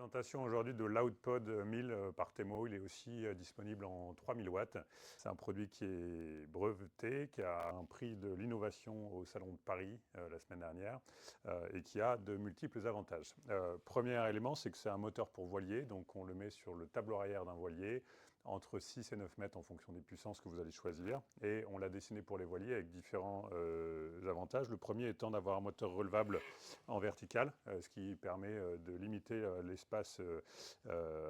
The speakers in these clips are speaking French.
Présentation aujourd'hui de l'Outpod 1000 par Temo. Il est aussi disponible en 3000 watts. C'est un produit qui est breveté, qui a un prix de l'innovation au Salon de Paris la semaine dernière et qui a de multiples avantages. Premier élément, c'est que c'est un moteur pour voilier, donc on le met sur le tableau arrière d'un voilier entre 6 et 9 mètres en fonction des puissances que vous allez choisir. Et on l'a dessiné pour les voiliers avec différents avantages. Le premier étant d'avoir un moteur relevable en vertical, ce qui permet de limiter l'espace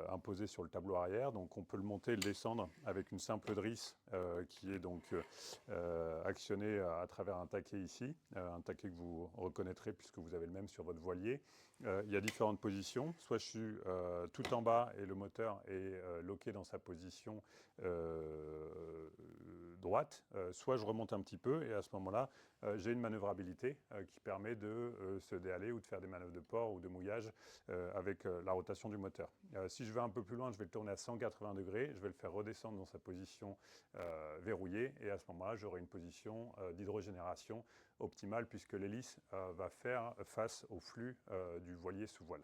imposé sur le tableau arrière. Donc on peut le monter et le descendre avec une simple drisse qui est donc actionnée à travers un taquet ici, un taquet que vous reconnaîtrez puisque vous avez le même sur votre voilier. Il y a différentes positions. Soit je suis tout en bas et le moteur est loqué dans sa position droite, soit je remonte un petit peu et à ce moment-là, j'ai une manœuvrabilité qui permet de se déhaler ou de faire des manœuvres de port ou de mouillage avec la rotation du moteur. Si je vais un peu plus loin, je vais le tourner à 180 degrés, je vais le faire redescendre dans sa position verrouillée et à ce moment-là, j'aurai une position d'hydrogénération optimale puisque l'hélice va faire face au flux du voilier sous voile.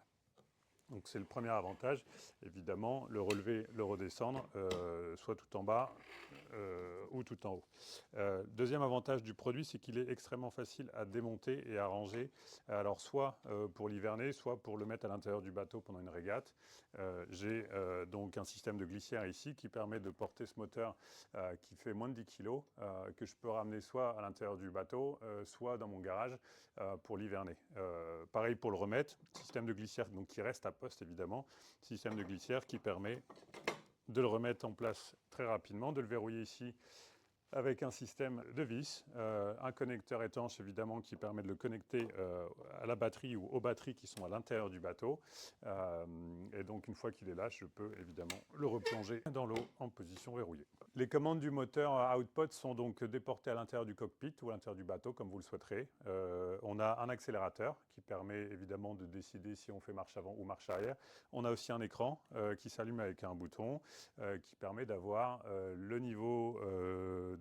Donc c'est le premier avantage, évidemment, le relever, le redescendre, soit tout en bas ou tout en haut. Deuxième avantage du produit, c'est qu'il est extrêmement facile à démonter et à ranger, alors soit pour l'hiverner, soit pour le mettre à l'intérieur du bateau pendant une régate. J'ai donc un système de glissière ici qui permet de porter ce moteur qui fait moins de 10 kg, que je peux ramener soit à l'intérieur du bateau, soit dans mon garage pour l'hiverner. Pareil pour le remettre, système de glissière donc, qui reste à poste évidemment, système de glissière qui permet de le remettre en place très rapidement, de le verrouiller ici avec un système de vis, un connecteur étanche évidemment qui permet de le connecter à la batterie ou aux batteries qui sont à l'intérieur du bateau. Et donc une fois qu'il est là, je peux évidemment le replonger dans l'eau en position verrouillée. Les commandes du moteur Outpod sont donc déportées à l'intérieur du cockpit ou à l'intérieur du bateau comme vous le souhaiterez. On a un accélérateur qui permet évidemment de décider si on fait marche avant ou marche arrière. On a aussi un écran qui s'allume avec un bouton qui permet d'avoir le niveau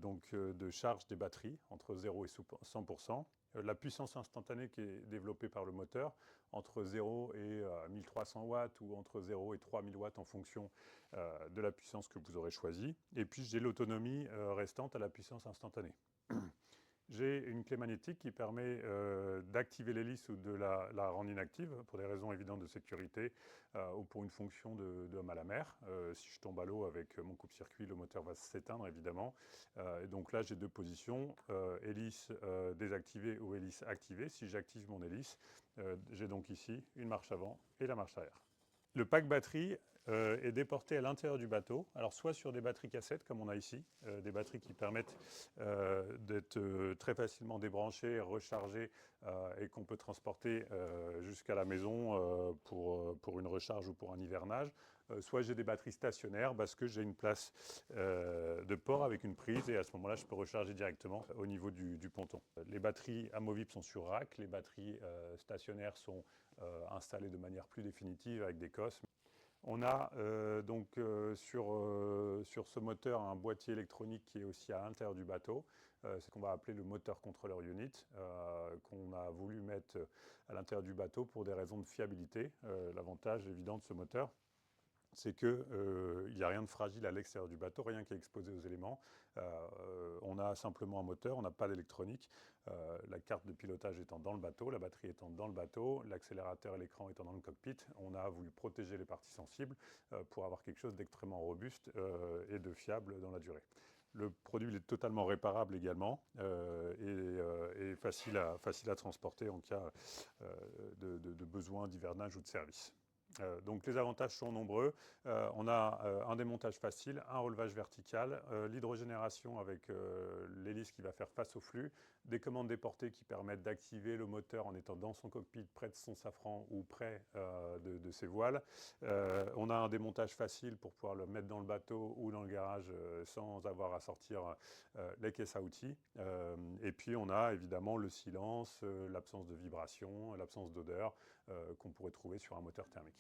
de charge des batteries entre 0 et 100%. La puissance instantanée qui est développée par le moteur entre 0 et 1300 watts ou entre 0 et 3000 watts en fonction de la puissance que vous aurez choisie. Et puis j'ai l'autonomie restante à la puissance instantanée. J'ai une clé magnétique qui permet d'activer l'hélice ou de la rendre inactive pour des raisons évidentes de sécurité ou pour une fonction d'homme à la mer. Si je tombe à l'eau avec mon coupe-circuit, le moteur va s'éteindre évidemment. Et donc là, j'ai deux positions, hélice désactivée ou hélice activée. Si j'active mon hélice, j'ai donc ici une marche avant et la marche arrière. Le pack batterie est déporté à l'intérieur du bateau, alors soit sur des batteries cassettes comme on a ici, des batteries qui permettent d'être très facilement débranchées, rechargées et qu'on peut transporter jusqu'à la maison pour une recharge ou pour un hivernage. Soit j'ai des batteries stationnaires parce que j'ai une place de port avec une prise et à ce moment-là je peux recharger directement au niveau du ponton. Les batteries amovibles sont sur rack, les batteries stationnaires sont installées de manière plus définitive avec des cosses. On a sur ce moteur un boîtier électronique qui est aussi à l'intérieur du bateau. C'est ce qu'on va appeler le moteur controller unit, qu'on a voulu mettre à l'intérieur du bateau pour des raisons de fiabilité. L'avantage évident de ce moteur, c'est qu'il n'y a rien de fragile à l'extérieur du bateau, rien qui est exposé aux éléments. On a simplement un moteur, on n'a pas d'électronique. La carte de pilotage étant dans le bateau, la batterie étant dans le bateau, l'accélérateur et l'écran étant dans le cockpit, on a voulu protéger les parties sensibles pour avoir quelque chose d'extrêmement robuste et de fiable dans la durée. Le produit est totalement réparable également et facile à transporter en cas de besoin d'hivernage ou de service. Donc les avantages sont nombreux. On a un démontage facile, un relevage vertical, l'hydrogénération avec l'hélice qui va faire face au flux, des commandes déportées qui permettent d'activer le moteur en étant dans son cockpit, près de son safran ou près de ses voiles. On a un démontage facile pour pouvoir le mettre dans le bateau ou dans le garage sans avoir à sortir les caisses à outils. Et puis on a évidemment le silence, l'absence de vibration, l'absence d'odeur qu'on pourrait trouver sur un moteur thermique.